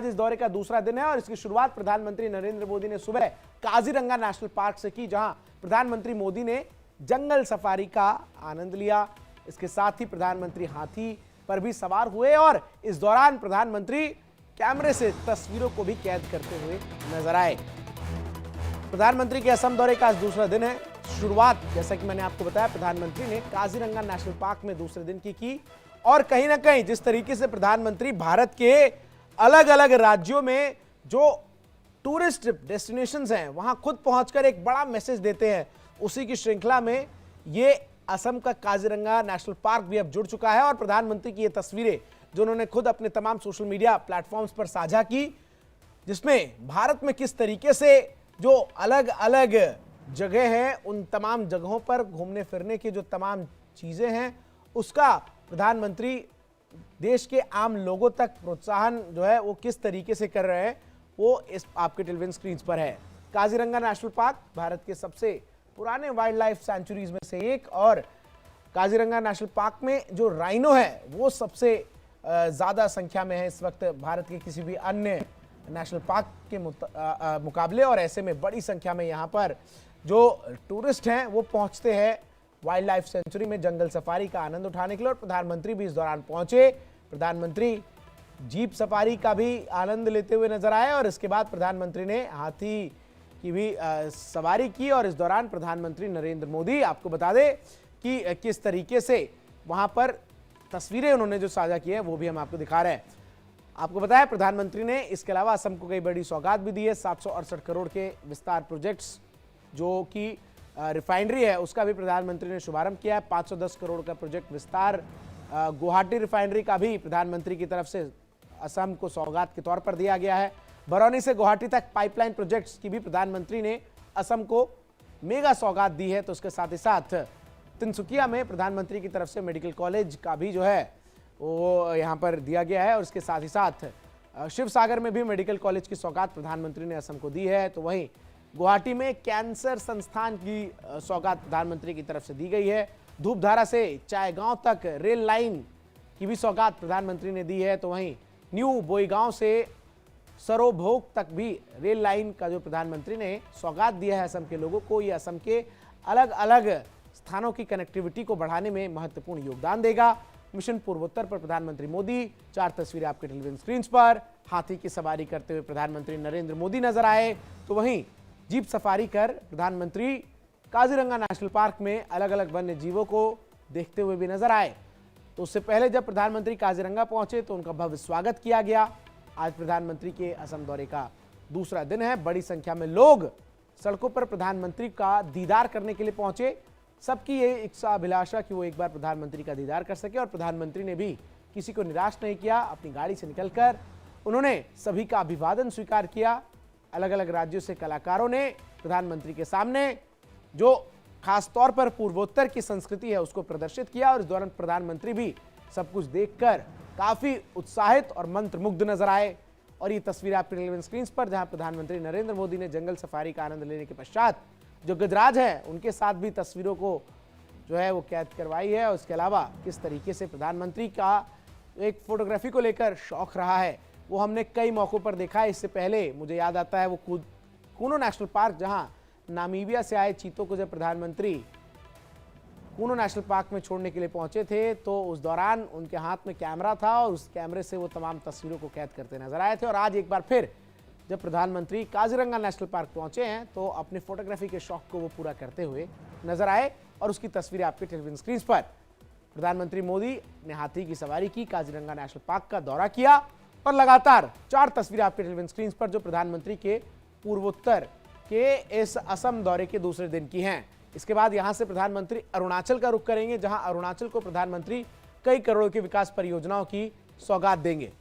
इस दौरे का दूसरा दिन है और इसकी शुरुआत प्रधानमंत्री नरेंद्र मोदी ने सुबह काजीरंगा नेशनल पार्क से की, जहां प्रधानमंत्री मोदी ने जंगल सफारी का आनंद लिया। इसके साथ ही प्रधानमंत्री हाथी पर भी सवार हुए और इस दौरान प्रधानमंत्री कैमरे से तस्वीरों को भी कैद करते हुए नजर आए। प्रधानमंत्री के असम दौरे का आज दूसरा दिन है। शुरुआत, जैसा कि मैंने आपको बताया, प्रधानमंत्री ने काजीरंगा नेशनल पार्क में दूसरे दिन की और कहीं ना कहीं जिस तरीके से प्रधानमंत्री भारत के अलग अलग राज्यों में जो टूरिस्ट डेस्टिनेशंस हैं वहां खुद पहुंचकर एक बड़ा मैसेज देते हैं, उसी की श्रृंखला में ये असम का काजीरंगा नेशनल पार्क भी अब जुड़ चुका है। और प्रधानमंत्री की ये तस्वीरें जो उन्होंने खुद अपने तमाम सोशल मीडिया प्लेटफॉर्म्स पर साझा की, जिसमें भारत में किस तरीके से जो अलग अलग जगह हैं उन तमाम जगहों पर घूमने फिरने की जो तमाम चीजें हैं उसका प्रधानमंत्री देश के आम लोगों तक प्रोत्साहन जो है वो किस तरीके से कर रहे हैं वो इस आपके टेलीविजन स्क्रीन पर है। काजीरंगा नेशनल पार्क भारत के सबसे पुराने वाइल्ड लाइफ सेंचुरीज में से एक, और काजीरंगा नेशनल पार्क में जो राइनो है वो सबसे ज्यादा संख्या में है इस वक्त भारत के किसी भी अन्य नेशनल पार्क के मुकाबले। और ऐसे में बड़ी संख्या में यहाँ पर जो टूरिस्ट हैं वो पहुंचते हैं वाइल्ड लाइफ सेंचुरी में जंगल सफारी का आनंद उठाने के लिए। और प्रधानमंत्री भी इस दौरान पहुंचे। प्रधानमंत्री जीप सफारी का भी आनंद लेते हुए नजर आए और इसके बाद प्रधानमंत्री ने हाथी की भी सवारी की। और इस दौरान प्रधानमंत्री नरेंद्र मोदी, आपको बता दें कि किस तरीके से वहां पर तस्वीरें उन्होंने जो साझा की है वो भी हम आपको दिखा रहे हैं। आपको बताया प्रधानमंत्री ने इसके अलावा असम को कई बड़ी सौगात भी दी है। 768 करोड़ के विस्तार प्रोजेक्ट्स, जो कि रिफाइनरी है उसका भी प्रधानमंत्री ने शुभारंभ किया है। 510 करोड़ का प्रोजेक्ट विस्तार गुवाहाटी रिफाइनरी का भी प्रधानमंत्री की तरफ से असम को सौगात के तौर पर दिया गया है। बरौनी से गुवाहाटी तक पाइपलाइन प्रोजेक्ट्स की भी प्रधानमंत्री ने असम को मेगा सौगात दी है। तो उसके साथ ही साथ तिनसुकिया में प्रधानमंत्री की तरफ से मेडिकल कॉलेज का भी जो है वो यहाँ पर दिया गया है। और इसके साथ ही साथ शिव सागर में भी मेडिकल कॉलेज की सौगात प्रधानमंत्री ने असम को दी है। तो वहीं गुवाहाटी में कैंसर संस्थान की सौगात प्रधानमंत्री की तरफ से दी गई है। धूपधारा से चायगांव तक रेल लाइन की भी सौगात प्रधानमंत्री ने दी है। तो वहीं न्यू बोईगांव से सरोभोग तक भी रेल लाइन का जो प्रधानमंत्री ने सौगात दिया है असम के लोगों को, ये असम के अलग अलग स्थानों की कनेक्टिविटी को बढ़ाने में महत्वपूर्ण योगदान देगा। मिशन पूर्वोत्तर पर प्रधानमंत्री मोदी, 4 तस्वीरें आपके टेलीविजन स्क्रीन पर। हाथी की सवारी करते हुए प्रधानमंत्री नरेंद्र मोदी नजर आए। तो वहीं जीप सफारी कर प्रधानमंत्री काजीरंगा नेशनल पार्क में अलग अलग वन्य जीवों को देखते हुए भी नजर आए। तो उससे पहले जब प्रधानमंत्री काजीरंगा पहुंचे तो उनका भव्य स्वागत किया गया। आज प्रधानमंत्री के असम दौरे का दूसरा दिन है। बड़ी संख्या में लोग सड़कों पर प्रधानमंत्री का दीदार करने के लिए पहुंचे। सबकी ये इच्छा अभिलाषा कि वो एक बार प्रधानमंत्री का दीदार कर सके। और प्रधानमंत्री ने भी किसी को निराश नहीं किया। अपनी गाड़ी से निकलकर उन्होंने सभी का अभिवादन स्वीकार किया। अलग अलग राज्यों से कलाकारों ने प्रधानमंत्री के सामने जो खास तौर पर पूर्वोत्तर की संस्कृति है उसको प्रदर्शित किया। और इस दौरान प्रधानमंत्री भी सब कुछ देखकर काफी उत्साहित और मंत्रमुग्ध नजर आए। और ये तस्वीर आपके टेलीविजन स्क्रीन पर, जहां प्रधानमंत्री नरेंद्र मोदी ने जंगल सफारी का आनंद लेने के पश्चात जो गजराज है उनके साथ भी तस्वीरों को जो है वो कैद करवाई है। और इसके अलावा किस तरीके से प्रधानमंत्री का एक फोटोग्राफी को लेकर शौक रहा है वो हमने कई मौकों पर देखा है। इससे पहले मुझे याद आता है वो कूनो नेशनल पार्क, जहां नामीबिया से आए चीतों को जब प्रधानमंत्री कूनो नेशनल पार्क में छोड़ने के लिए पहुंचे थे तो उस दौरान उनके हाथ में कैमरा था और उस कैमरे से वो तमाम तस्वीरों को कैद करते नजर आए थे। और आज एक बार फिर जब प्रधानमंत्री काजीरंगा नेशनल पार्क पहुंचे हैं तो अपनी फोटोग्राफी के शौक को वो पूरा करते हुए नजर आए। और उसकी तस्वीरें आपके टेलीविजन स्क्रीन पर। प्रधानमंत्री मोदी ने हाथी की सवारी की, काजीरंगा नेशनल पार्क का दौरा किया और लगातार 4 तस्वीरें आपके टेलीविजन स्क्रीन पर जो प्रधानमंत्री के पूर्वोत्तर के इस असम दौरे के दूसरे दिन की हैं। इसके बाद यहां से प्रधानमंत्री अरुणाचल का रुख करेंगे, जहां अरुणाचल को प्रधानमंत्री कई करोड़ों की विकास परियोजनाओं की सौगात देंगे।